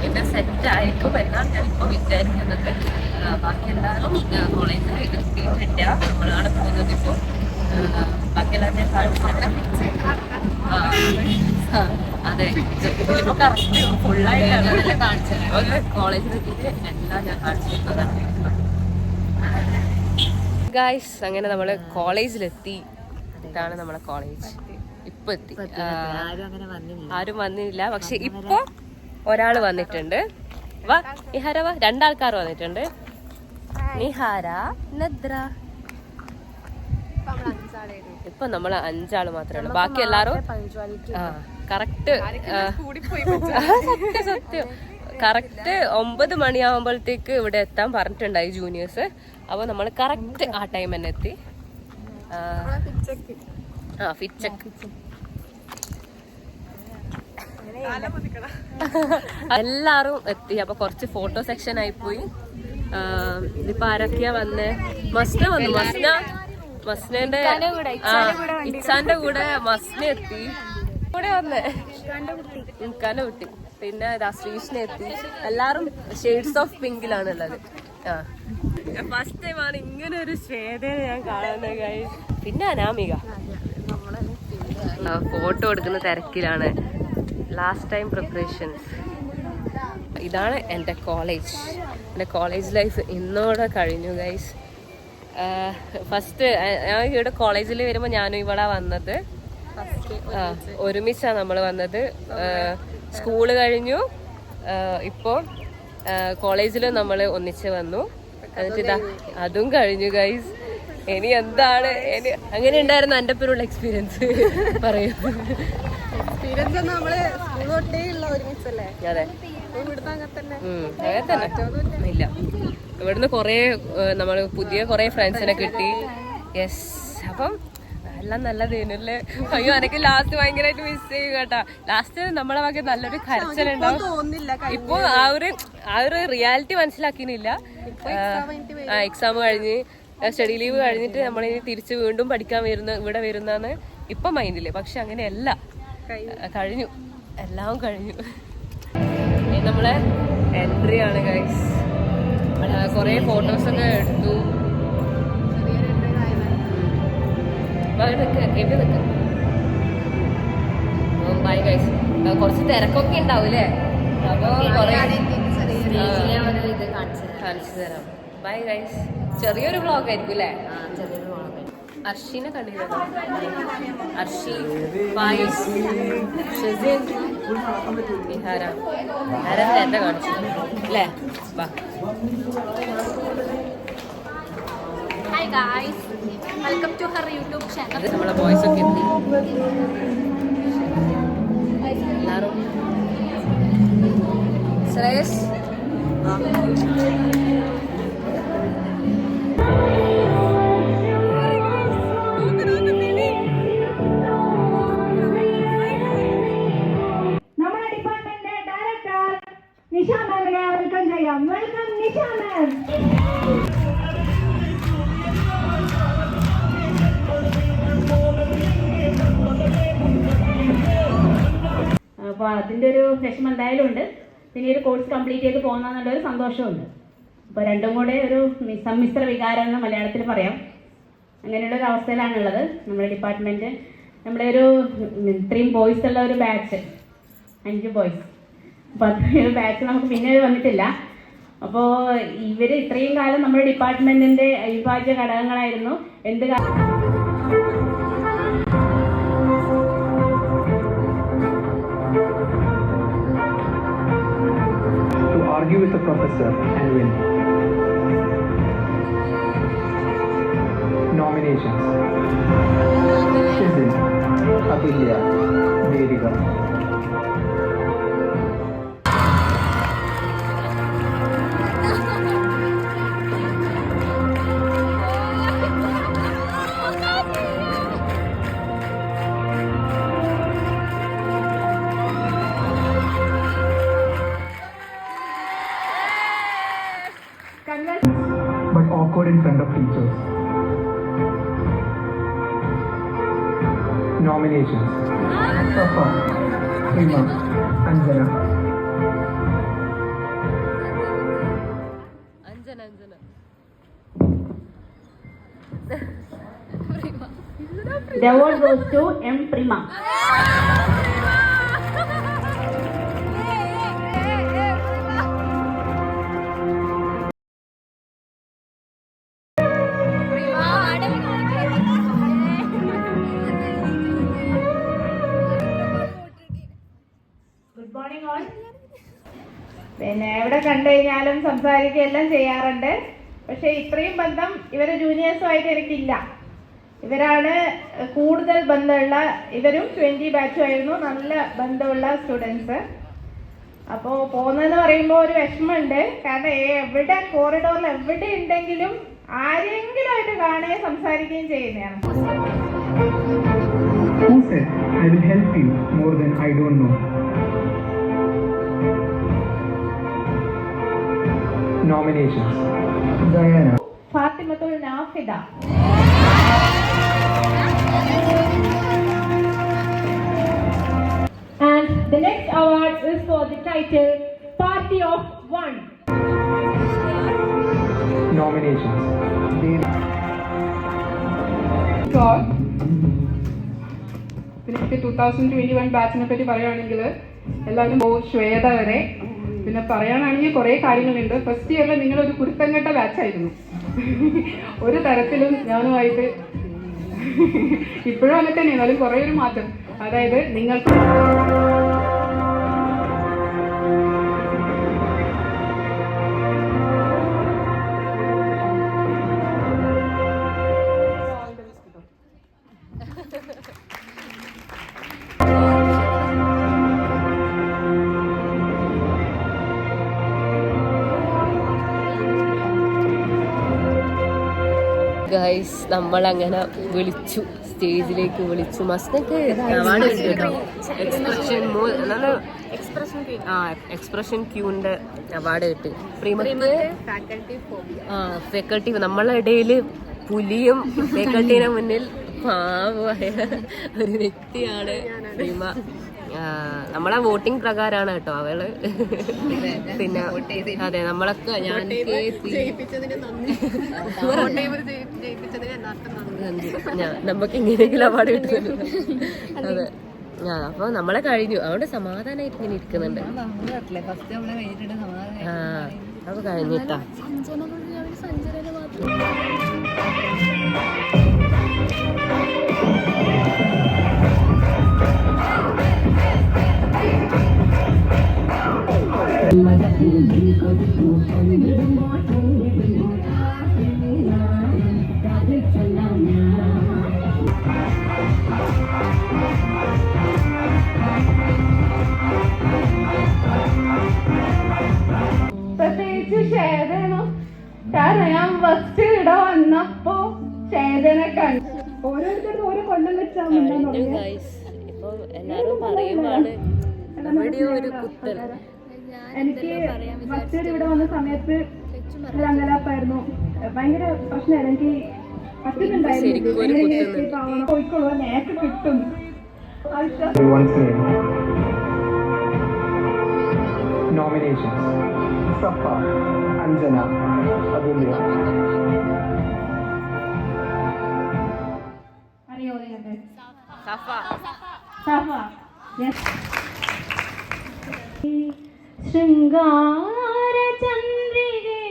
പിന്നെ സെറ്റ് ആയിരിക്കും എന്നാണ് ഞാനിപ്പോൾ വിചാരിക്കുന്നത്. ബാക്കി എല്ലാവരും കോളേജിൽ എത്തിയിട്ടില്ല. നമ്മളാണ് പോകുന്നത് ഇപ്പോൾ. ബാക്കി എല്ലാവരും അതെ ഇതിപ്പോ കറക്റ്റ് ഫുള്ളായിട്ടാണ് കാണിച്ചത്. കോളേജിൽ എത്തിയിട്ട് എല്ലാം ഞാൻ കാണിച്ചിട്ടുള്ളതാണ്. ഗായ്സ്, അങ്ങനെ നമ്മള് കോളേജിലെത്തി. ഇതാണ് നമ്മളെ കോളേജ്. ഇപ്പൊ എത്തി. ആരും വന്നില്ല, പക്ഷെ ഇപ്പൊ ഒരാള് വന്നിട്ടുണ്ട്. വാ നിഹാര, വാ. രണ്ടാൾക്കാർ വന്നിട്ടുണ്ട്. നിഹാര, നദ്ര. ഇപ്പൊ നമ്മള് 5 ആള് മാത്രമേ ഉള്ളൂ. ബാക്കി എല്ലാരും കറക്റ്റ് സത്യം കറക്റ്റ് 9 മണിയാവുമ്പോഴത്തേക്ക് ഇവിടെ എത്താൻ പറഞ്ഞിട്ടുണ്ടായി ജൂനിയേഴ്സ്. അപ്പോൾ നമ്മൾ കറക്റ്റ് ആ ടൈം തന്നെ എത്തി. ഫിറ്റ് ചെക്ക് എല്ലാരും എത്തി. അപ്പൊ കുറച്ച് ഫോട്ടോ സെക്ഷൻ ആയിപ്പോയി. ഇതിപ്പോ ആരൊക്കെയാ വന്നേ? മസ്ന വന്നു. മസ്നന്റെ ഇച്ചാന്റെ കൂടെ മസ്ന എത്തി. കൂടെ വന്നേ ഇക്കാന്റെ കുട്ടി. പിന്നെ ശ്രീഷ്ണ എത്തി. എല്ലാരും ഷെയ്ഡ്സ് ഓഫ് പിങ്കിലാണ് ഉള്ളത്. ഫസ്റ്റ് ടൈമാണ് ഇങ്ങനെ ഒരു ശ്വേതയെ ഞാൻ കാണുന്നത് ഗൈസ്. പിന്നെ അനാമിക ഫോട്ടോ എടുക്കുന്ന തിരക്കിലാണ്. Last time preparations. ഇതാണ് എൻ്റെ കോളേജ്. എൻ്റെ കോളേജ് ലൈഫ് ഇന്നോടെ കഴിഞ്ഞു ഗൈസ്. ഫസ്റ്റ് ഞാൻ ഇവിടെ കോളേജിൽ വരുമ്പോൾ ഞാനും ഇവിടെ വന്നത് ഒരുമിച്ചാണ് നമ്മൾ വന്നത്. സ്കൂള് കഴിഞ്ഞു. ഇപ്പോൾ കോളേജിൽ നമ്മൾ ഒന്നിച്ച് വന്നു. എന്നിട്ട് ഇതാ അതും കഴിഞ്ഞു ഗൈസ്. ഇനി എന്താണ് അങ്ങനെ ഉണ്ടായിരുന്നു എൻ്റെ പേരുള്ള എക്സ്പീരിയൻസ്? പറയൂ. അതെ അങ്ങനെ തന്നെ ഇല്ല. ഇവിടുന്ന് കൊറേ നമ്മൾ പുതിയ കൊറേ ഫ്രണ്ട്സിനെ കിട്ടി. യെസ്, അപ്പം എല്ലാം നല്ലതേനല്ലേ. അയ്യോ, എനിക്ക് ലാസ്റ്റ് ഭയങ്കരമായിട്ട് മിസ് ചെയ്യും കേട്ടാ. ലാസ്റ്റ് നമ്മളെ വക നല്ലൊരു കരച്ചിലുണ്ടാവും. ഇപ്പൊ ആ ഒരു റിയാലിറ്റി മനസ്സിലാക്കിയില്ല. എക്സാം കഴിഞ്ഞ് സ്റ്റഡി ലീവ് കഴിഞ്ഞിട്ട് നമ്മളിനി തിരിച്ച് വീണ്ടും പഠിക്കാൻ ഇവിടെ വരുന്നാന്ന് ഇപ്പൊ മൈൻഡില്. പക്ഷെ അങ്ങനെയല്ല, കഴിഞ്ഞു, എല്ലാം കഴിഞ്ഞു. നമ്മളെ എൻട്രി ആണ് ഗൈസ്. കൊറേ ഫോട്ടോസൊക്കെ എടുത്തു. Bye guys. കുറച്ച് തിരക്കൊക്കെ ഉണ്ടാവൂലേ? അപ്പൊ കാണിച്ചു തരാം. Bye guys. ചെറിയൊരു വ്ളോഗ് ആയിരിക്കും അല്ലേ? അർഷിനെ കണ്ടിരുന്നു. അർഷി, നിഹാര നേരത്തെ കാണിച്ചു അല്ലേ? Hi guys, welcome to her YouTube channel. അത് നമ്മളെ ബോയ്സ് ഒക്കെ എത്തി. എല്ലാരും ശ്രേയസ് നമ്മുടെ ഡിപ്പാർട്ട്മെന്റ് ഡയറക്ടർ നിഷ മാമിനെ വെൽക്കം ചെയ്യാം. വെൽക്കം നിഷ മാം. അപ്പോൾ അതിൻ്റെ ഒരു വിഷമം എന്തായാലും ഉണ്ട്. പിന്നെ ഒരു കോഴ്സ് കംപ്ലീറ്റ് ചെയ്ത് പോകുന്നതെന്നുള്ളൊരു സന്തോഷമുണ്ട്. അപ്പോൾ രണ്ടും കൂടെ ഒരു സമ്മിശ്ര വികാരം എന്ന് മലയാളത്തിൽ പറയാം. അങ്ങനെയുള്ളൊരു അവസ്ഥയിലാണുള്ളത് നമ്മുടെ ഡിപ്പാർട്ട്മെൻറ്റ്. നമ്മുടെ ഒരു ഇത്രയും ബോയ്സ് ഉള്ള ഒരു ബാച്ച്, 5 ബോയ്സ്. അപ്പോൾ അത്രയൊരു ബാച്ച് നമുക്ക് പിന്നെ വന്നിട്ടില്ല. അപ്പോൾ ഇവർ ഇത്രയും കാലം നമ്മുടെ ഡിപ്പാർട്ട്മെൻറ്റിൻ്റെ അവിഭാജ്യ ഘടകങ്ങളായിരുന്നു. എന്ത് argue with the professor and win. Nominations: Shizil, Atulya, Vedika. But awkward in front of teachers. Nominations: Safa, Hima, Anjana. The award goes to M. Prima. Good morning all. പിന്നെ എവിടെ കണ്ടു കഴിഞ്ഞാലും സംസാരിക്കുകയെല്ലാം ചെയ്യാറുണ്ട്. പക്ഷേ ഇത്രയും ബന്ധം ഇവരെ ജൂനിയേഴ്സുമായിട്ട് എനിക്കില്ല. ഇവരാണ് കൂടുതൽ ബന്ധമുള്ള, ഇവരും 20 ബാച്ചും ആയിരുന്നു നല്ല ബന്ധമുള്ള സ്റ്റുഡൻസ്. അപ്പോൾ പോകുന്നതെന്ന് പറയുമ്പോൾ ഒരു വിഷമമുണ്ട്. കാരണം എവിടെ കോറിഡോറിൽ എവിടെ ഉണ്ടെങ്കിലും ആരെങ്കിലും ആയിട്ട് കാണുകയും സംസാരിക്കുകയും ചെയ്യുന്നതാണ്. Who said I will help you more than I don't know? Nominations: Diana, Fathimathul നാഫിദ, and the next award is for the title Party of One. nominations: Devi, പിന്നെ 2021 ബാച്ചിനെ പറ്റി പറയുകയാണെങ്കിൽ എല്ലാവരും ശ്വേത വരെ, പിന്നെ പറയാനാണെങ്കിൽ കുറേ കാര്യങ്ങളുണ്ട്. ഫസ്റ്റ് ഇയറിൽ നിങ്ങളൊരു കുരുത്തങ്കട്ട ബാച്ചായിരുന്നു. ഒരു തരത്തിലും ഞാനുമായിട്ട് ഇപ്പോഴും അങ്ങനെ തന്നെയാണ്, അതിൽ കുറേ ഒരു മാറ്റം. അതായത് നിങ്ങൾക്ക് ഗൈസ് നമ്മളങ്ങനെ വിളിച്ചു, സ്റ്റേജിലേക്ക് വിളിച്ചു. മസ്നക്ക് അവാർഡ് കിട്ടി കേട്ടോ. എക്സ്പ്രഷൻ ക്യൂന്റെ അവാർഡ് കിട്ടി. പ്രീമക്ക് ഫാക്കൽറ്റി, നമ്മളെ ഇടയിൽ പുലിയും ഫാക്കൽറ്റീനെ മുന്നിൽ പാവമായ ഒരു വ്യക്തിയാണ് പ്രീമ. നമ്മളെ വോട്ടിംഗ് പ്രകാരമാണ് കേട്ടോ അവള്. പിന്നെ അതെ, നമ്മളൊക്കെ നമുക്ക് എങ്ങനെയെങ്കിലും അവാർഡ് കിട്ടുന്നുണ്ട്. അതെ, അപ്പൊ നമ്മളെ കഴിഞ്ഞു, അതുകൊണ്ട് സമാധാനമായിട്ട് ഇങ്ങനെ ഇരിക്കുന്നുണ്ട്. അപ്പൊ കഴിഞ്ഞിട്ടാ. പ്രത്യേകിച്ച് ഷേദനോ, കാരണം ഞാൻ ഫസ്റ്റ് ഇവിടെ വന്നപ്പോ ഷേദനെ കണ്ടു. ഓരോരുത്തർക്കും ഓരോ കൊല്ലം വെച്ചാൽ ഇപ്പൊ എല്ലാരും പറയുവാണ് എവിടെയോ ഒരു കുത്തൽ. എനിക്ക് ഫസ്റ്റ് ഇവിടെ വന്ന സമയത്ത് ഒരു അങ്കലാപ്പായിരുന്നു, ഭയങ്കര പ്രശ്നമായിരുന്നു. എനിക്ക് പറ്റുന്നുണ്ടായിരുന്നു പോയിക്കോളൂ, നേക്ക് കിട്ടും. everyone's name. Nominations: Safa, Anjana, Adulya. അറിയോ സഫ. സഫ. ശൃംഗാര ചന്ദ്രികെ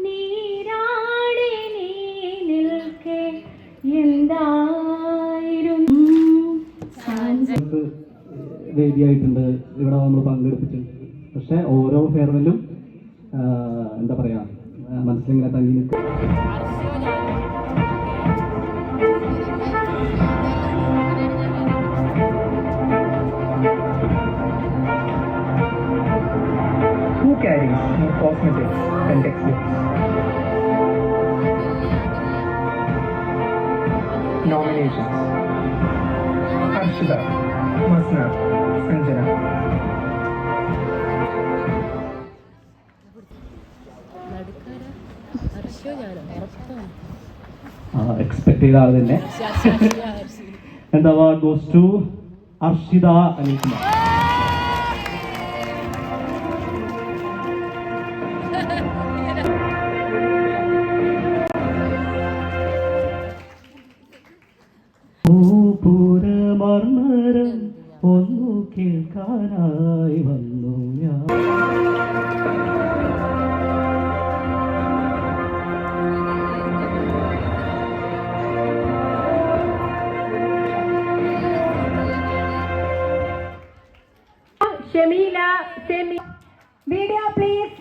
നീരാടി നീ നിൽക്കെ എന്തായിരുന്നു. വേദിയായിട്ടുണ്ട്, ഇവിടെ നമ്മൾ പങ്കെടുപ്പിച്ചിട്ടുണ്ട്. പക്ഷെ ഓരോ ഫെയർവെല്ലും എന്താ പറയാ, മനസ്സിലിങ്ങനെ തങ്ങി നിൽക്കും. Who carries more cosmetics than textbooks? Nominations: Harshida, Masna, Sanjana. Expect ചെയ്ത ആൾ തന്നെ. എന്താ award goes to Harshida Anilkumar. Video please.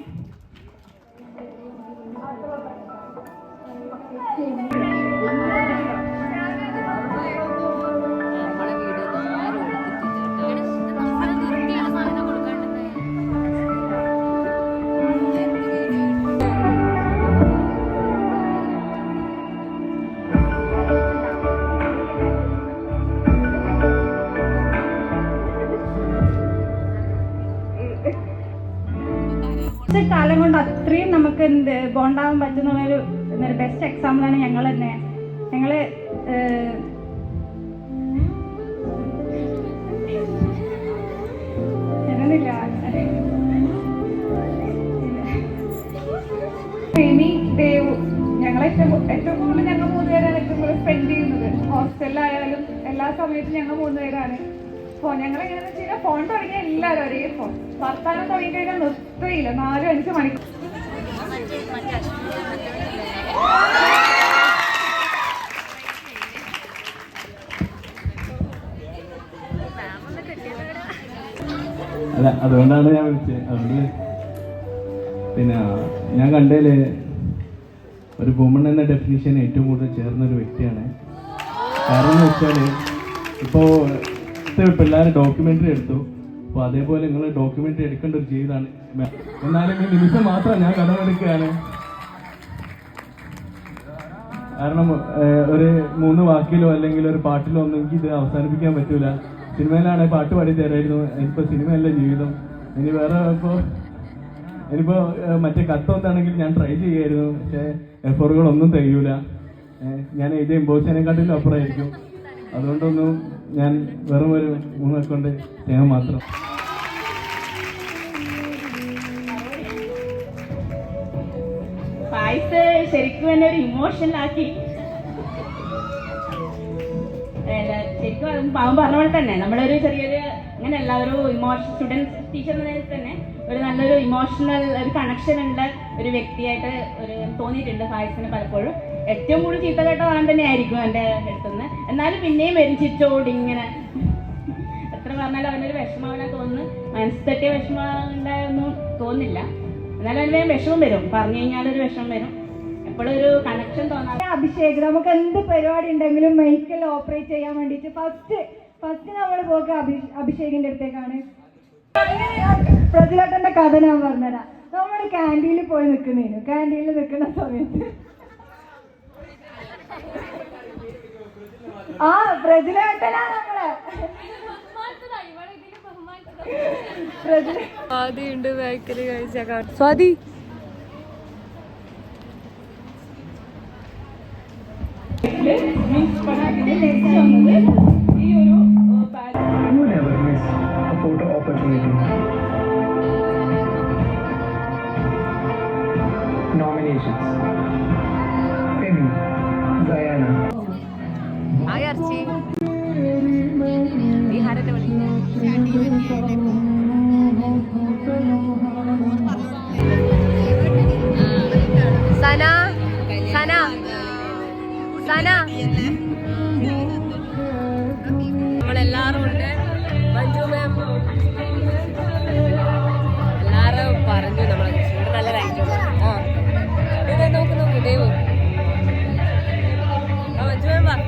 കാലം കൊണ്ട് അത്രയും നമുക്ക് ബോണ്ടാവാൻ പറ്റുന്നുള്ളൊരു ബെസ്റ്റ് എക്സാമ്പിളാണ് ഞങ്ങൾ തന്നെ. ഞങ്ങള് ഏറ്റവും കൂടുതൽ ഞങ്ങൾ 3 പേരാണ് ഏറ്റവും കൂടുതൽ സ്പെൻഡ് ചെയ്യുന്നത്. ഹോസ്റ്റലിലായാലും എല്ലാ സമയത്തും ഞങ്ങൾ 3 പേരാണ്. ഞങ്ങൾ എങ്ങനെയാണെന്ന് വെച്ച് കഴിഞ്ഞാൽ ഫോൺ തുടങ്ങിയ എല്ലാവരും ഒരേ ഫോൺ. വർത്താനം തുടങ്ങി കഴിഞ്ഞാൽ നിർത്തുകയില്ല. 4-5 മണിക്കൂർ. അല്ല, അതുകൊണ്ടാണ് ഞാൻ വിളിച്ചത്. അതുകൊണ്ട് പിന്നെ ഞാൻ കണ്ടതിൽ ഒരു വുമൺ എന്ന ഡെഫിനിഷൻ ഏറ്റവും കൂടുതൽ ചേർന്നൊരു വ്യക്തിയാണ്. കാരണം എന്ന് വെച്ചാൽ ഇപ്പോൾ പിള്ളേർ ഡോക്യുമെൻ്ററി എടുത്തു. അപ്പോൾ അതേപോലെ നിങ്ങൾ ഡോക്യുമെൻ്ററി എടുക്കേണ്ട ഒരു ജീവിതമാണ്. എന്നാലും ഈ നിമിഷം മാത്രം ഞാൻ കടമെടുക്കുകയാണ്. കാരണം ഒരു 3 വാക്കിലോ അല്ലെങ്കിൽ ഒരു പാട്ടിലോ ഒന്നും എനിക്ക് ഇത് അവസാനിപ്പിക്കാൻ പറ്റൂല. സിനിമയിലാണെങ്കിൽ പാട്ട് പാടി തരായിരുന്നു. എനിക്കിപ്പോൾ സിനിമയല്ല ജീവിതം. ഇനി വേറെ ഇനിയിപ്പോൾ മറ്റേ കത്തൊന്നാണെങ്കിൽ ഞാൻ ട്രൈ ചെയ്യായിരുന്നു. പക്ഷേ എഫറുകളൊന്നും തികയൂല. ഞാൻ എഴുതിയ ഇമ്പോസിനെക്കാട്ടിലും അപ്പുറമായിരിക്കും. അതുകൊണ്ടൊന്നും ഞാൻ വെറും ഒരു 3 അക്കൗണ്ട് സ്നേഹം മാത്രം. പായസ് ശരിക്കും എന്നെ ഒരു ഇമോഷണലാക്കി. ശരിക്കും പാവം പറഞ്ഞ പോലെ തന്നെ നമ്മളൊരു ചെറിയൊരു അങ്ങനെയല്ല, ഒരു സ്റ്റുഡൻറ് ടീച്ചർ എന്ന നിലയിൽ തന്നെ ഒരു നല്ലൊരു ഇമോഷണൽ ഒരു കണക്ഷൻ ഉള്ള ഒരു വ്യക്തിയായിട്ട് തോന്നിയിട്ടുണ്ട് പായസിന് പലപ്പോഴും. ഏറ്റവും കൂടുതൽ ചീത്ത കേട്ട വാൻ തന്നെ ആയിരിക്കും എൻ്റെ അടുത്തുനിന്ന്. എന്നാലും പിന്നെയും വരും ചിരിച്ചോടി ഇങ്ങനെ. എത്ര പറഞ്ഞാലും അവനൊരു വിഷമം തോന്നുന്നു. മനസ്സ് തട്ടിയ വിഷമം ഉണ്ടായൊന്നും തോന്നില്ല. എന്നാലും അതിന് വിഷമം വരും. പറഞ്ഞു കഴിഞ്ഞാലൊരു വിഷമം വരും. എപ്പോഴും ഒരു കണക്ഷൻ തോന്നാം. അഭിഷേക്, നമുക്ക് എന്ത് പരിപാടി ഉണ്ടെങ്കിലും മെഡിക്കൽ ഓപ്പറേറ്റ് ചെയ്യാൻ വേണ്ടിയിട്ട് ഫസ്റ്റ് നമ്മൾ പോക്ക് അഭിഷേകിന്റെ അടുത്തേക്കാണ്. പ്രതിലട്ടന്റെ കഥ ഞാൻ പറഞ്ഞുതരാം. നമ്മൾ ക്യാൻറ്റീനിൽ പോയി നിൽക്കുന്നതിന് ക്യാൻറ്റീനിൽ നിൽക്കുന്ന സമയത്ത് പ്രതിലേട്ടനാ നമ്മളെ സ്വാതിയുണ്ട് ബേക്കറി കഴിച്ച Swathi. You never miss a photo opportunity. Nominations: Femi, Diana. Hi Archi. ബിഹാരത്തെ വിളിക്കാം. സന സന സന നമ്മളെല്ലാരും ഉണ്ട്. മഞ്ജു മാം എല്ലാരും പറഞ്ഞു നമ്മളെ ഇവിടെ നല്ല കാര്യം. ഇത് നോക്ക് ദേവ്. മഞ്ജു മാം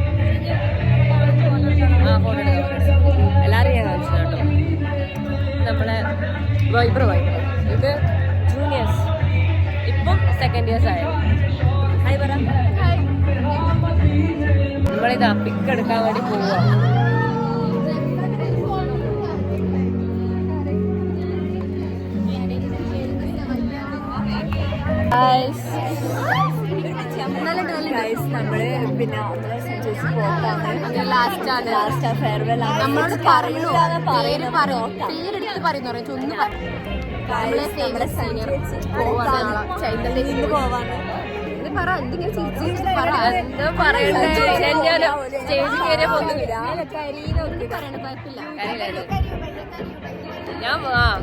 ഫോട്ടോ എടുക്കാം. എല്ലാവരും ഞാൻ കാണിച്ചു കേട്ടോ. നമ്മളെ വൈബ്രോ ഇത് ജൂനിയേഴ്സ്, ഇപ്പം സെക്കൻഡ് ഇയേഴ്സ് ആയത്. ഹായ് പറ. നമ്മളിതാ പിക്ക് എടുക്കാൻ വേണ്ടി പോവുക. നമ്മള് പിന്നെ ലാസ്റ്റ് ഫെയർവെൽ നമ്മളോട് പറയുന്നു. പേരെടുത്ത് പറയുന്നു. സ്റ്റേജിൽ കയറിയ ഞാൻ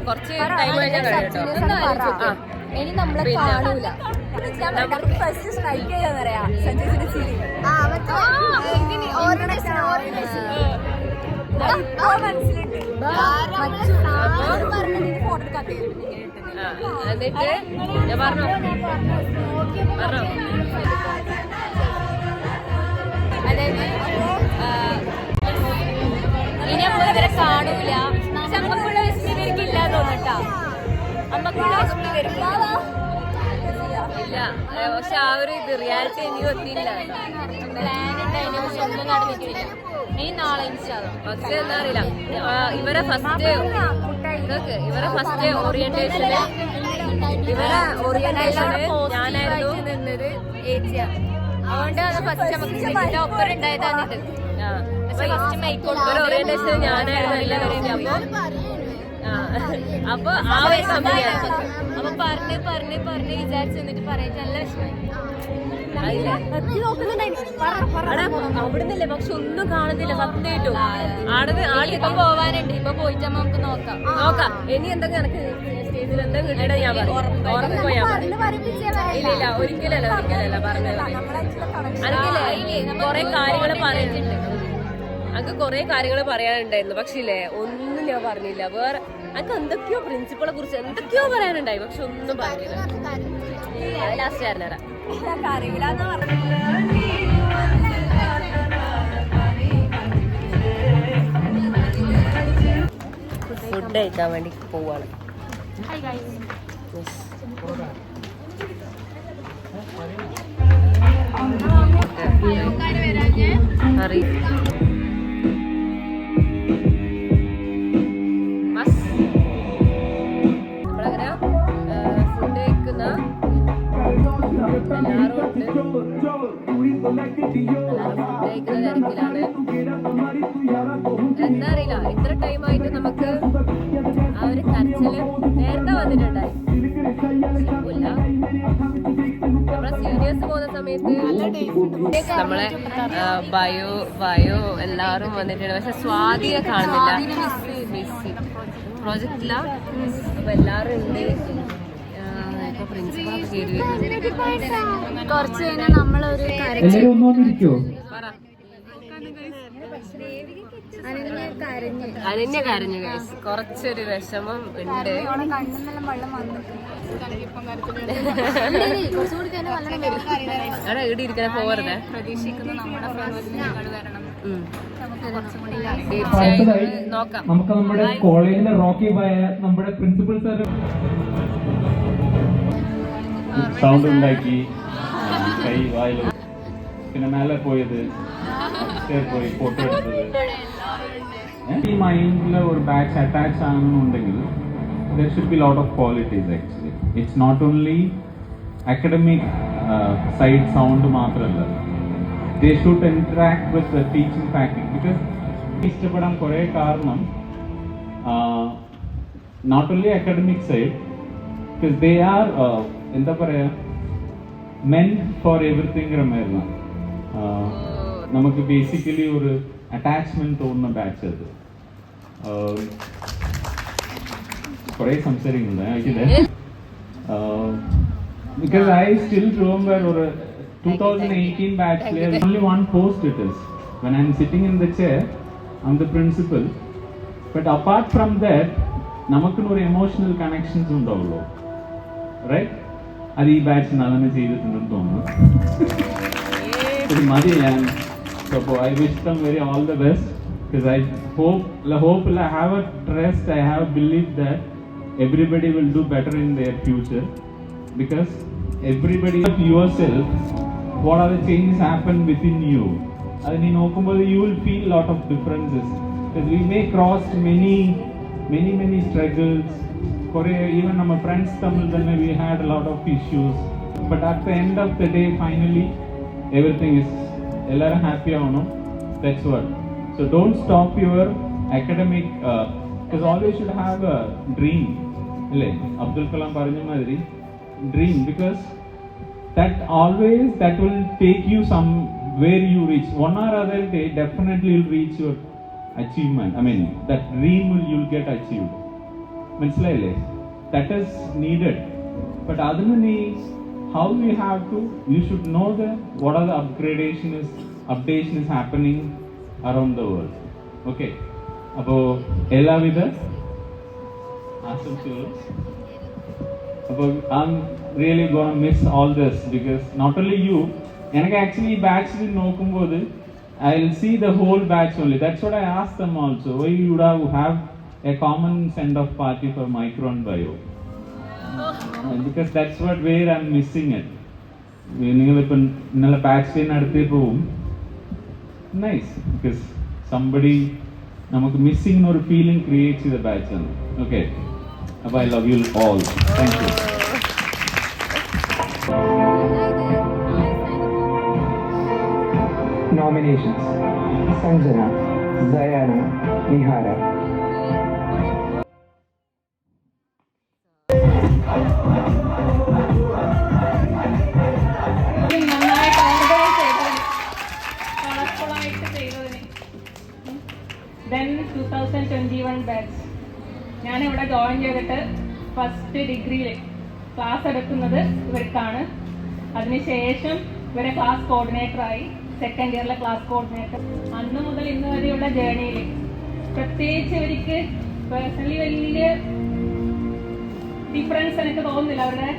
കുറച്ച് ടൈം കഴിഞ്ഞാൽ കഴിയട്ടോ. ഇനി നമ്മളെ കാണൂല. ഫസ്റ്റ് സ്ട്രൈക്ക് ചെയ്യാന്ന് പറയാ സഞ്ജയ് ചിരി. മനസ്സിലുണ്ട് ഫോട്ടോ എടുക്കാൻ എന്നിട്ട് ഞാൻ പറഞ്ഞോ അതായത് ഇനി നമ്മൾ ഇവരെ കാണൂല. പക്ഷെ അമ്മക്കുള്ള വിസ്മി ഇവർക്ക് ഇല്ല തോന്നട്ടാ. അമ്മക്കുള്ള വിസ്മി ഇവർക്ക് ഇല്ല. പക്ഷെ ആ ഒരു ഇത് റിയാലിറ്റി ഇനിയും എത്തിയില്ല. പ്ലാൻ ഉണ്ടായിരുന്നു പക്ഷെ ഒന്നും നടന്നിട്ടില്ല. ഇനി നാളെ ഇൻഷാല്ലാ. പക്ഷെ എന്താ അറിയില്ല, ഇവരെ ഫസ്റ്റ് ഓറിയന്റേഷന് ഞാനായിരുന്നു നിന്നത് ഏച്ചിയാ. അതുകൊണ്ട് അത് ഫസ്റ്റ് നമുക്ക് ഇതിന്റെ ഒപ്പരം ഉണ്ടായതാണിത്. പക്ഷെ ഫസ്റ്റ് മൈക്കോട്ട് ഓറിയന്റേഷൻ ഞാനായിരുന്നു എല്ലാവരും. അപ്പൊ ആ ഒരു കമ്പനിയാണ്. അപ്പൊ പറഞ്ഞ് വിചാരിച്ചു എന്നിട്ട് പറയാൻ നല്ല വിഷമമായി. അവിടുന്നല്ലേ പക്ഷെ ഒന്നും കാണുന്നില്ല സത്യമായിട്ടും. ഇപ്പൊ പോവാനുണ്ട്. ഇപ്പൊ പോയിട്ട് നമുക്ക് നോക്കാം. ഇനി എന്തൊക്കെ എനിക്ക് സ്റ്റേജിൽ എന്താ കിട്ടിയിട്ട് ഞാൻ ഉറപ്പിപ്പോ ഞാൻ ഇല്ല ഒരിക്കലല്ല പറഞ്ഞത്. എനിക്കില്ലേ കൊറേ കാര്യങ്ങൾ പറയുന്നുണ്ട്. എനിക്ക് കൊറേ കാര്യങ്ങൾ പറയാനുണ്ടായിരുന്നു. പക്ഷേ ഇല്ലേ ഒന്നും ഞാൻ പറഞ്ഞില്ല. വേറെ എനിക്ക് എന്തൊക്കെയോ പ്രിൻസിപ്പളെ കുറിച്ച് എന്തൊക്കെയോ പറയാനുണ്ടായി. പക്ഷെ ഒന്നും പറഞ്ഞില്ല. ലാസ്റ്റ് ആയിരുന്നേരാ ഫുഡ് കഴിക്കാൻ വേണ്ടി പോവാണ്. നമ്മളങ്ങനെ ഫുഡ് കഴിക്കുന്ന എല്ലാവരും ഉണ്ട്. തിരക്കിലാണ്. എന്താ അറിയില്ല, ഇത്ര ടൈമായിട്ട് നമുക്ക് ആ ഒരു കരച്ചില് നേരത്തെ വന്നിട്ടുണ്ടായി. നമ്മളെ സീരിയസ് പോകുന്ന സമയത്ത് നമ്മളെ ബയോ എല്ലാവരും വന്നിട്ടുണ്ട്. പക്ഷെ സ്വാതിയെ കാണുന്നില്ല. പ്രോജക്റ്റിലാ. അപ്പൊ എല്ലാവരും ഉണ്ട്. ഇപ്പൊ പ്രിൻസിപ്പളൊക്കെ കയറി കുറച്ച് കഴിഞ്ഞാൽ നമ്മളൊരു എല്ലാവരും ഒന്ന് വന്നിരിക്കുവോ? അനന്യ കരഞ്ഞു ഗൈസ്. കുറച്ചൊരു വിഷമം ഉണ്ട്. അവിടെ ഇവിടെ ഇരിക്കാൻ പോകരുതേ. അടുത്തതായി നോക്കാം. നമുക്ക് നമ്മുടെ കോളേജിലെ റോക്കി ബായ നമ്മുടെ പ്രിൻസിപ്പൽ സാർ സൗണ്ട് ഉണ്ടാക്കി കൈ വായിൽ പിന്നെ മേലെ പോയത് പോയി ഫോട്ടോ എടുത്തത്. ഈ മൈൻഡിൽ ഒരു ബാച്ച് അറ്റാച്ച് ആണെന്നുണ്ടെങ്കിൽ there should be a lot of qualities actually. It's not only academic side sound മാത്രമല്ല, they should interact with the teaching faculty because ഇഷ്ടപ്പെടാൻ കുറേ കാരണം not only academic side because they are എന്താ പറയാ meant for everything രമേർന്ന നമുക്ക് basically ഒരു attachment തോന്നുന്ന batch അത്. കുറേ സംസാരിക്കുന്നുണ്ട് because I still remember or 2018 batch there only one post it is when I'm sitting in the chair I'm the principal, but apart from that namakku or emotional connections undavullo, right? Adi ee batch nalana cheyidittundu thonu madi yan. So I wish them very all the best because I hope I have a trust, I have belief that everybody will do better in their future because everybody of yourself, what are the changes happen within you, and in Okumbo you will feel a lot of differences because we may cross many struggles. Even our friends Tamil then we had a lot of issues, but at the end of the day finally everything is ellarum happy avano. That's what. So don't stop your academic because always should have a dream. Abdul Kalam paranja madiri dream, because that will take you somewhere you reach. One or other day definitely you'll reach your achievement. I mean that dream you'll get achieved. Manaslayile that is needed. But other than how you have to, you should know what are the updation is happening around the world. Okay, appo ella with us asam I'm really gonna miss all this because not only you, எனக்கு actually batch നോക്കുம்போது I'll see the whole batch only. That's what I asked them also. Why you would have a common send off party for micro and bio? Because that's what where I'm missing it. നിങ്ങളിപ്പോൾ ഇന്നലെ batch നടത്തി പോവും nice because somebody നമുക്ക് missing ഒരു feeling create ചെയ്ത batch ആണ്. Okay, അപ്പോൾ I love you all. Thank you. Nominations: Sanjana, Zayana, Nihara. നന്നായിട്ട് ഓർഗനൈസ് ചെയ്തതിന്, കളർഫുള്ളായിട്ട് ചെയ്തതിന്. ദെൻ 2021 ബാച്ച് ഞാനിവിടെ ജോയിൻ ചെയ്തിട്ട് ഫസ്റ്റ് ഡിഗ്രിയിൽ ക്ലാസ് എടുക്കുന്നത് ഇവർക്കാണ്. അതിനുശേഷം ഇവരെ ക്ലാസ് കോർഡിനേറ്ററായി, സെക്കൻഡ് ഇയറിലെ ക്ലാസ് കോർഡിനേറ്റർ. അന്ന് മുതൽ ഇന്ന് വരെയുള്ള ജേണിയിൽ പ്രത്യേകിച്ച് ഇവർക്ക് പേഴ്സണലി വലിയ ഡിഫറൻസ് എനിക്ക് തോന്നുന്നില്ല. അവരുടെ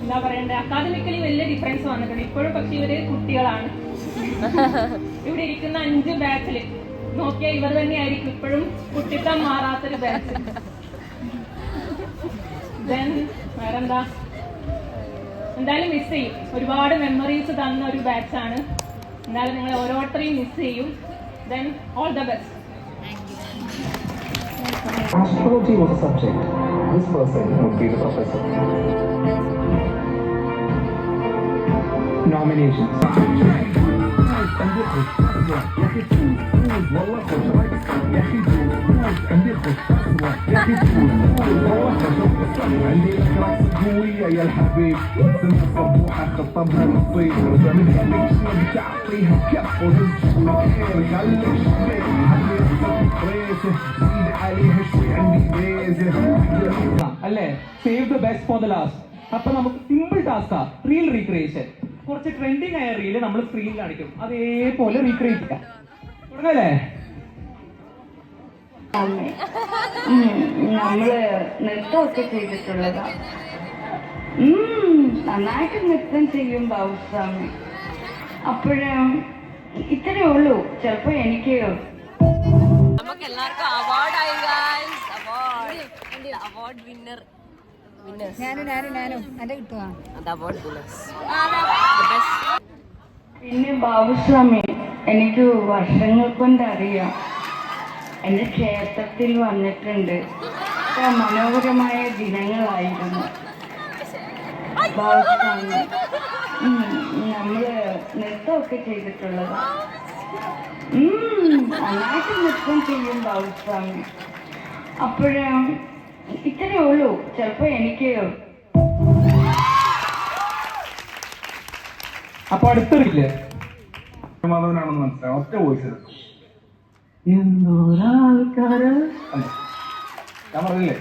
എന്താ പറയണ്ടേ, അക്കാദമിക്കലി വലിയ ഡിഫറൻസ് വന്നിട്ടുണ്ട് ഇപ്പോഴും. പക്ഷെ ഇവര് കുട്ടികളാണ്. ഇവിടെ ഇരിക്കുന്ന 5 ബാച്ചിൽ നോക്കിയാൽ ഇവർ തന്നെയായിരിക്കും ഇപ്പോഴും കുട്ടിത്തം മാറാത്തൊരു ബാച്ച്. ദെൻ വേറെന്താ, എന്തായാലും മിസ് ചെയ്യും. ഒരുപാട് മെമ്മറീസ് തന്ന ഒരു ബാച്ചാണ്. എന്തായാലും നിങ്ങൾ ഓരോരുത്തരെയും മിസ് ചെയ്യും. Then all the best. Astrology was a subject. This person would be the professor. Nominations: يا الحبيب سنة الصبوحة خطبها للصيف من خليك شنو بتعطيها كف وتمشي خليك شوي علي ريسه زيد عليها شوي عندي ميزة അല്ലേ? Save the best for the last. അപ്പൊ നമുക്ക് സിമ്പിൾ ടാസ്കാ റീൽ റീക്രിയേഷൻ. കുറച്ച് ട്രെൻഡിങ് ആയ റീല് നമ്മൾ സ്ക്രീനിൽ കാണിക്കും, അതേപോലെ റീക്രിയേറ്റ് ചെയ്യാം. തുടങ്ങല്ലേ? നമ്മള് നൃത്തമൊക്കെ ചെയ്തിട്ടുള്ളതാ. നന്നായിട്ട് നൃത്തം ചെയ്യും ബാബുസ്വാമി. അപ്പോഴും ഇത്രയേ ഉള്ളൂ. ചിലപ്പോ എനിക്ക് നമുക്ക് എല്ലാവർക്കും അവാർഡായി ഗൈസ്. അവാർഡ് വിന്നർ പിന്നെ ബാബുസ്വാമി എനിക്ക് വർഷങ്ങൾ കൊണ്ട് അറിയാം. എന്റെ ക്ഷേത്രത്തിൽ വന്നിട്ടുണ്ട്. മനോഹരമായ ദിനങ്ങളായിരുന്നു ബാബുസ്വാമി. നമ്മള് നൃത്തമൊക്കെ ചെയ്തിട്ടുള്ളതാ. നന്നായിട്ട് നൃത്തം ചെയ്യും ബാബുസ്വാമി. അപ്പോഴും ഇത്രയേ ഉള്ളൂ. ചിലപ്പോ എനിക്ക് അപ്പൊ അടുത്തൊരില്ലേ മാധവനാണെന്ന് മനസ്സിലാവും. ഒറ്റ വോയിസ് എന്തോരാൾക്കാര് ഞാൻ പറഞ്ഞില്ലേ?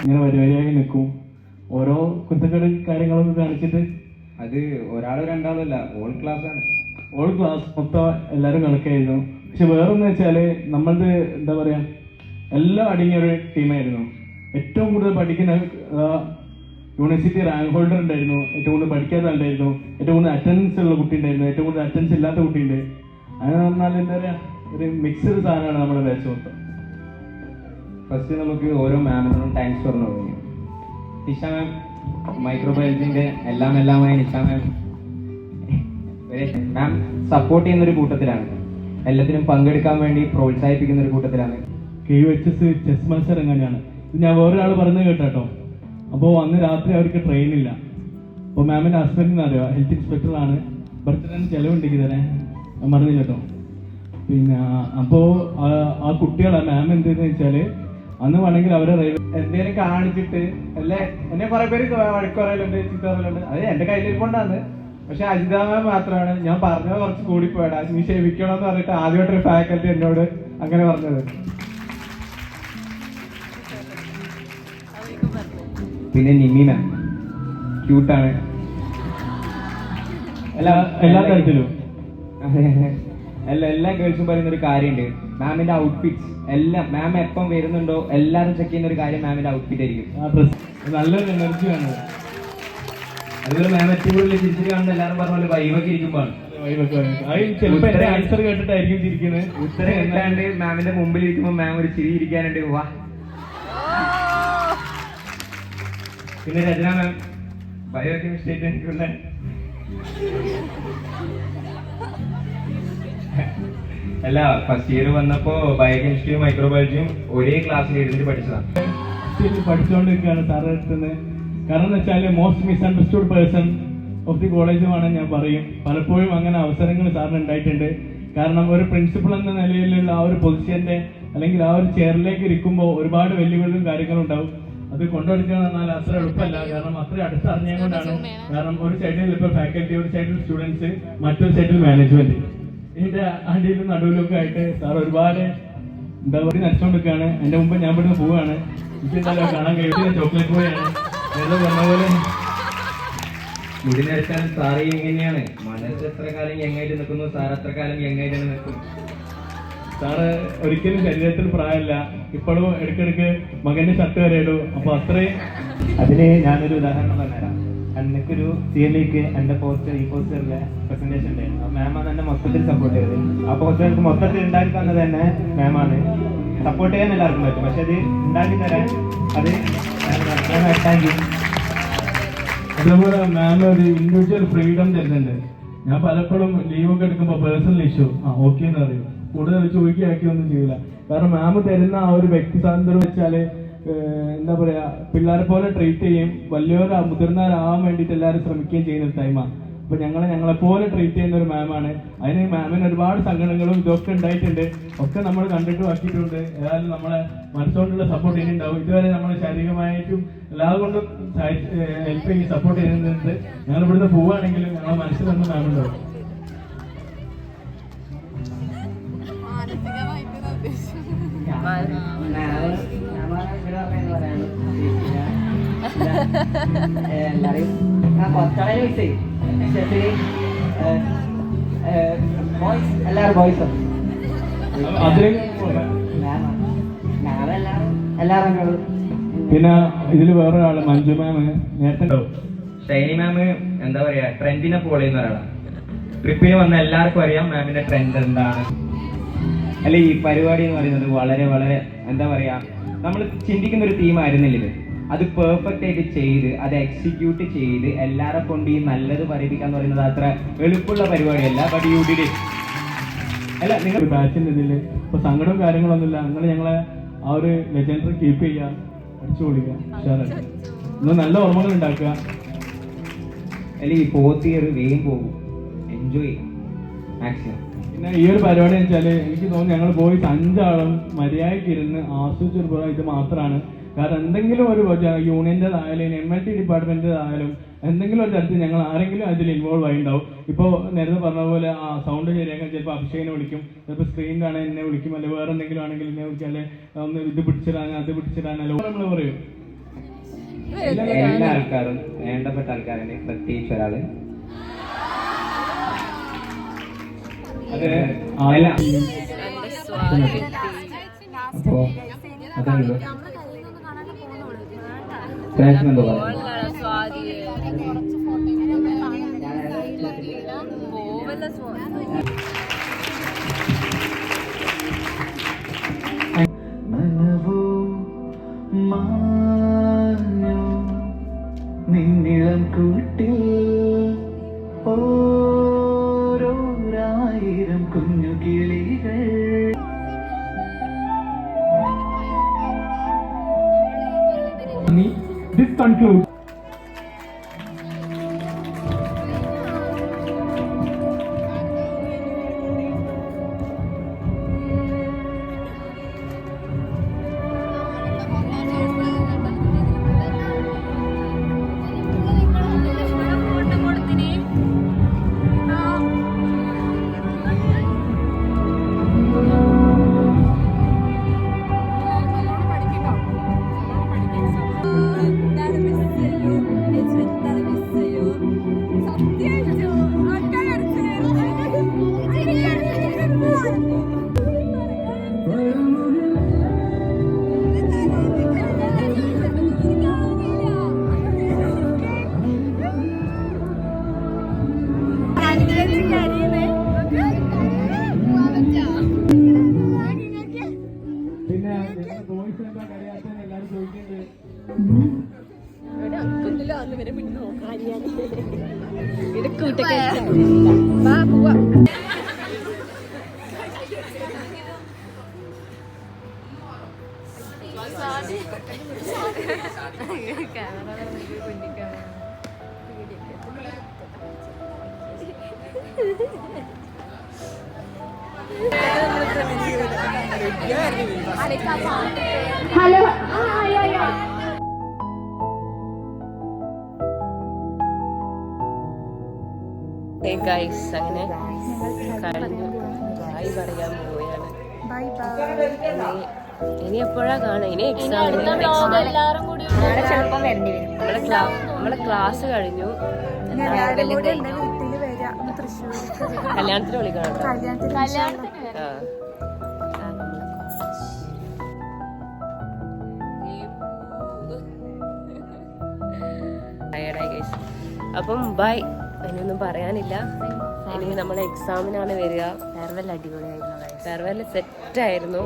ഇങ്ങനെ വരിവരിയായി നിൽക്കും, ഓരോ കുത്തക്കേട് കാര്യങ്ങളൊക്കെ കാണിച്ചിട്ട്. അത് ഒരാളോ രണ്ടാളോ അല്ല, ഓൾ ക്ലാസ് ആണ്. ഓൾ ക്ലാസ് മൊത്തം എല്ലാവരും കണക്കായിരുന്നു. പക്ഷെ വേറൊന്ന് വെച്ചാല് നമ്മളത് എന്താ പറയാ, എല്ലാം അടങ്ങിയ ഒരു ടീമായിരുന്നു. ഏറ്റവും കൂടുതൽ പഠിക്കുന്ന യൂണിവേഴ്സിറ്റി റാങ്ക് ഹോൾഡർ ഉണ്ടായിരുന്നു, ഏറ്റവും കൂടുതൽ പഠിക്കാത്ത ഉണ്ടായിരുന്നു, ഏറ്റവും കൂടുതൽ അറ്റൻഡൻസ് ഉള്ള കുട്ടി ഉണ്ടായിരുന്നു, ഏറ്റവും കൂടുതൽ അറ്റൻഡൻസ് ഇല്ലാത്ത കുട്ടിയുണ്ട്. അങ്ങനെ പറഞ്ഞാൽ എന്താ പറയാ, ഒരു മിക്സഡ് സാധനമാണ് നമ്മുടെ ബാച്ച് മൊത്തം. ഫസ്റ്റ് നമുക്ക് ഓരോ മാമിനോടും താങ്ക്സ് പറഞ്ഞു തുടങ്ങി. നിഷ മാം മൈക്രോബയോളജിന്റെ എല്ലാമായി നിഷ മാം സപ്പോർട്ട് ചെയ്യുന്ന ഒരു കൂട്ടത്തിലാണ്. എല്ലാത്തിനും പങ്കെടുക്കാൻ വേണ്ടി പ്രോത്സാഹിപ്പിക്കുന്ന ഒരു കൂട്ടത്തിലാണ്. KUHS ചെസ് മത്സരം എങ്ങനെയാണ് ഇത് ഞാൻ വേറൊരാൾ പറഞ്ഞു കേട്ടോ. അപ്പോൾ അന്ന് രാത്രി അവർക്ക് ട്രെയിൻ ഇല്ല. അപ്പോൾ മാമിന്റെ ഹസ്ബൻഡിന് അറിയാം, ഹെൽത്ത് ഇൻസ്പെക്ടറാണ്. ബർത്ത്ഡേന് ചെലവുണ്ടെങ്കിൽ തന്നെ മറന്നില്ല കേട്ടോ. പിന്നെ അപ്പോൾ ആ കുട്ടികളെ മാം എന്തെന്ന് വെച്ചാൽ അന്ന് വേണമെങ്കിൽ അവരെ എന്തെങ്കിലും കാണിച്ചിട്ട് അല്ലേ, എന്നെ കുറെ പേര് വഴക്ക് പറയലുണ്ട്, ചീത്ത പറയലുണ്ട്. അത് എന്റെ കയ്യിലിരിക്കൊണ്ടാണ്. പക്ഷെ അജിത മാം മാത്രമാണ് ഞാൻ പറഞ്ഞത് കുറച്ച് കൂടിപ്പോയടാ, നീ ക്ഷമിക്കണം എന്ന് പറഞ്ഞിട്ട് ആദ്യമായിട്ടൊരു ഫാക്കൽറ്റി എന്നോട് അങ്ങനെ പറഞ്ഞത്. പിന്നെ നിമി മാം ക്യൂട്ടാണ് എല്ലാ തരത്തിലും. എല്ലാ ഗേൾസും പറയുന്ന ഒരു കാര്യമുണ്ട്, മാമിന്റെ ഔട്ട്ഫിറ്റ്സ് എല്ലാം, മാം എപ്പം വരുന്നുണ്ടോ എല്ലാവരും ചെക്ക് ചെയ്യുന്ന ഒരു കാര്യം മാമിന്റെ ഔട്ട്ഫിറ്റ് ആയിരിക്കും. നല്ലൊരു എനർജിയാണ്. അതുപോലെ മാം ഏറ്റവും കൂടുതൽ ചിരിച്ചിട്ട് കാണുന്ന എല്ലാവരും പറഞ്ഞ പോലെ വൈബൊക്കെ ഇരിക്കുമ്പോൾ ചിലപ്പോ എന്റെ ആൻസർ കേട്ടിട്ടായിരിക്കും ചിരിക്കുന്നത്. ഉത്തരം കിട്ടാണ്ട് മാമിന്റെ മുമ്പിൽ ഇരിക്കുമ്പോൾ മാം ഒരു ചിരി ഇരിക്കാനുണ്ട്. വാ. പിന്നെ രചന മാം ബയോകെമിസ്ട്രി എനിക്കുള്ള അല്ല, ഫസ്റ്റ് ഇയർ വന്നപ്പോ ബയോകെമിസ്ട്രിയും മൈക്രോബയോളജിയും ഒരേ ക്ലാസ്സിൽ എഴുതിട്ട് പഠിച്ചതാണ്. പഠിച്ചുകൊണ്ടിരിക്കുകയാണ് സാറ് അടുത്തുനിന്ന്. കാരണം എന്ന് വെച്ചാൽ most misunderstood person of the കോളേജുമാണ് ഞാൻ പറയും. പലപ്പോഴും അങ്ങനെ അവസരങ്ങൾ സാറിന് ഉണ്ടായിട്ടുണ്ട്. കാരണം ഒരു പ്രിൻസിപ്പൾ എന്ന നിലയിലുള്ള ആ ഒരു പൊസിഷന്റെ അല്ലെങ്കിൽ ആ ഒരു ചെയറിലേക്ക് ഇരിക്കുമ്പോൾ ഒരുപാട് വെല്ലുവിളികളും കാര്യങ്ങളും ഉണ്ടാവും. അത് കൊണ്ടുവരിക്കുക എന്നാൽ അത്ര എളുപ്പമല്ല. കാരണം അത്ര അടുത്തറിഞ്ഞത് കൊണ്ടാണ്. കാരണം ഒരു സൈഡിൽ ഇപ്പോൾ ഫാക്കൽറ്റി, ഒരു സൈഡിൽ സ്റ്റുഡൻസ്, മറ്റൊരു സൈഡിൽ മാനേജ്മെന്റ്. ഇതിന്റെ അടിയിലും നടുവിലൊക്കെ ആയിട്ട് സാർ ഒരുപാട് എന്താ പറയുക നടിച്ചുകൊണ്ടിരിക്കുകയാണ്. എന്റെ മുമ്പ് ഞാൻ ഇവിടുന്ന് പോവുകയാണ്. എനിക്ക് എന്തായാലും കാണാൻ കഴിയും. ചോക്ലേറ്റ് ബോയാണ് പറഞ്ഞ പോലെ. മുടി നരച്ചാൽ സാറ് എങ്ങനെയാണ്, മനസ്സ് എത്ര കാലം യങ്ങായിട്ട് നിൽക്കുന്നു, സാർ അത്ര കാലം യങ്ങായിട്ട് നിൽക്കും. സാറ് ഒരിക്കലും ശരീരത്തിൽ പ്രായമല്ല. ഇപ്പോഴും ഇടയ്ക്കിടയ്ക്ക് മകന്റെ ഷർട്ട് വരെ ഇടും. അപ്പൊ അത്രയും. അതിന് ഞാനൊരു ഉദാഹരണം പറഞ്ഞുതരാം. എനിക്കൊരു CMEക്ക് എന്റെ പോസ്റ്റർ, ഈ പോസ്റ്ററിലെ പ്രസന്റേഷൻ ഉണ്ടായിരുന്നു. ആ മാമാണ് എന്നെ മൊത്തത്തിൽ സപ്പോർട്ട് ചെയ്തത്. ആ പോസ്റ്റർ എനിക്ക് മൊത്തത്തിൽ ഉണ്ടാക്കി തന്നത് തന്നെ മാമാണ്. സപ്പോർട്ട് ചെയ്യാൻ എല്ലാവർക്കും പറ്റും, പക്ഷെ അത് ഉണ്ടാക്കി തരാൻ അത് താങ്ക് യു. അതേപോലെ മാം ഒരു ഇൻഡിവിജ്വൽ ഫ്രീഡം തരുന്നുണ്ട്. ഞാൻ പലപ്പോഴും ലീവൊക്കെ എടുക്കുമ്പോൾ പേഴ്സണൽ ഇഷ്യൂ ഓക്കെ എന്ന് പറയും. കൂടുതൽ ചോദിക്കുകയൊന്നും ചെയ്യില്ല. കാരണം മാം തരുന്ന ആ ഒരു വ്യക്തി സ്വാതന്ത്ര്യം വെച്ചാല് എന്താ പറയാ, പിള്ളേരെ പോലെ ട്രീറ്റ് ചെയ്യും. വലിയവരാ മുതിർന്നവരാവാൻ വേണ്ടിയിട്ട് എല്ലാവരും ശ്രമിക്കുകയും ചെയ്യുന്ന ഒരു ടൈമാണ്. അപ്പൊ ഞങ്ങളെപ്പോലെ ട്രീറ്റ് ചെയ്യുന്ന ഒരു മാമാണ്. അതിന് മാമിന് ഒരുപാട് സങ്കടങ്ങളും ഇതൊക്കെ ഉണ്ടായിട്ടുണ്ട്. ഒക്കെ നമ്മൾ കണ്ടിട്ട് ആക്കിയിട്ടുണ്ട്. ഏതായാലും നമ്മളെ മനസ്സുകൊണ്ടുള്ള സപ്പോർട്ട് ഇനി ഉണ്ടാവും. ഇതുവരെ നമ്മൾ ശാരീരികമായിട്ടും എല്ലാവരും കൊണ്ടും ഹെൽപ്പ് ചെയ്ത് സപ്പോർട്ട് ചെയ്യുന്നുണ്ട്. ഞങ്ങൾ ഇവിടുന്ന് പോവുകയാണെങ്കിലും ഞങ്ങളെ മനസ്സിൽ തന്നെ മാം ഉണ്ടാവും. എല്ലാരെയും കുറച്ചാളെ മിസ് ചെയ്യും. എസ്പെഷ്യലി ബോയ്സ്, എല്ലാവരും ബോയ്സും എല്ലാവരും. പിന്നെ ഇതിൽ വേറൊരാള് മഞ്ജു മാം നേരത്തെ ഷൈനി മാം എന്താ പറയാ, ട്രെൻഡിനെ ഫോളോ ചെയ്യുന്ന ഒരാളാണ്. ട്രിപ്പിന് വന്ന എല്ലാവർക്കും അറിയാം മാമിന്റെ ട്രെൻഡ് എന്താണ്. അല്ലെ ഈ പരിപാടി എന്ന് പറയുന്നത് വളരെ വളരെ എന്താ പറയാ, നമ്മൾ ചിന്തിക്കുന്ന ഒരു തീമായിരുന്നില്ല ഇത്. അത് പെർഫെക്റ്റ് ആയിട്ട് ചെയ്ത് അത് എക്സിക്യൂട്ട് ചെയ്ത് എല്ലാരെ കൊണ്ട് ഈ നല്ലത് പറയിപ്പിക്കാന്ന് പറയുന്നത് അത്ര എളുപ്പമുള്ള പരിപാടിയല്ല. But you did it. അല്ല, നിങ്ങൾ ബാച്ചിന്റെ ഇതില് ഇപ്പൊ സങ്കടവും കാര്യങ്ങളൊന്നുമില്ല. നിങ്ങൾ ഞങ്ങളെ ആ ഒരു ലെജൻഡറി കീപ്പ് ചെയ്യുക, അടിച്ചു പൊളിക്കുക, ഉഷാറായിട്ട് നിങ്ങൾ നല്ല ഓർമ്മകൾ ഉണ്ടാക്കുക. അല്ലെങ്കിൽ ഈ 4th ഇയർ വേഗം പോകും. Enjoy maximum. പിന്നെ ഈ ഒരു പരിപാടി എന്ന് വെച്ചാല് എനിക്ക് തോന്നുന്നു ഞങ്ങൾ പോയി 5 ആളും മര്യാദയ്ക്ക് ഇരുന്ന് ആസ്വദിച്ചൊരു ഇത് മാത്രമാണ്. കാരണം എന്തെങ്കിലും ഒരു യൂണിയൻ്റെതായാലും MLT ഡിപ്പാർട്ട്മെന്റിൻ്റെതായാലും എന്തെങ്കിലും ഒരു തരത്തിൽ ഞങ്ങൾ ആരെങ്കിലും അതിൽ ഇൻവോൾവ് ആയി ഉണ്ടാവും. ഇപ്പോൾ നേരത്തെ പറഞ്ഞ പോലെ ആ സൗണ്ട് ശരിയാക്കാൻ ചിലപ്പോൾ അഭിഷേകിനെ വിളിക്കും, ചിലപ്പോൾ സ്ക്രീൻ കാണാൻ എന്നെ വിളിക്കും, അല്ലെങ്കിൽ വേറെ എന്തെങ്കിലും ആണെങ്കിൽ എന്നെ വിളിക്കും, അല്ലെ ഒന്ന് ഇത് പിടിച്ചിടാൻ അത് പിടിച്ചിടാനല്ലോ നമ്മൾ പറയും. എല്ലാ ആൾക്കാരും വേണ്ടപ്പെട്ട ആൾക്കാരാണ്. പ്രത്യേകിച്ച് ഒരാള് അതെ അപ്പോ അതാണല്ലോ എന്തോ മനവോ മാഞ്ഞോ നിന്നിളം കൂട്ടിൽ ഓരോരായിരം കുഞ്ഞു കിളികൾ. This concludes. ഹലോ ഗൈസ് അങ്ങനെ കഴിഞ്ഞു. ബായ് പറയാൻ പോവുകയാണ്. ഇനി എപ്പോഴാ കാണാ? ഇനി എക്സാം. എല്ലാരും കൂടി ചിലപ്പം വരേണ്ടി വരും. നമ്മളെ ക്ലാസ് കഴിഞ്ഞു. കല്യാണത്തിന് വിളിക്കണം. അപ്പം ബൈ. ഇനിയൊന്നും പറയാനില്ല. ഇനി നമ്മളെ എക്സാമിനാണ് വരിക. ഫെയർവെൽ അടിപൊളിയായിരുന്നു. ഫെയർവെൽ സെറ്റ് ആയിരുന്നു.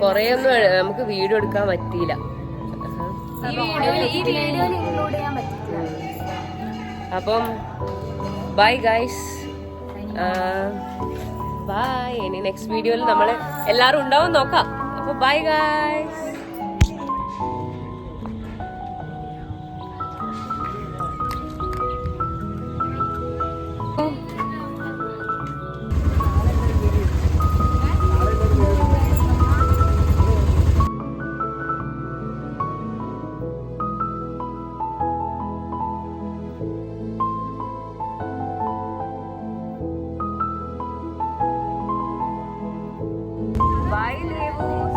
കൊറേ ഒന്നും നമുക്ക് വീഡിയോ എടുക്കാൻ പറ്റിയില്ല. അപ്പം ബൈ ഗൈസ്, ബൈ. ഇനി നെക്സ്റ്റ് വീഡിയോയിൽ നമ്മൾ എല്ലാരും ഉണ്ടാവും നോക്കാം. അപ്പൊ ബൈ ഗൈസ്. Bye, Levu.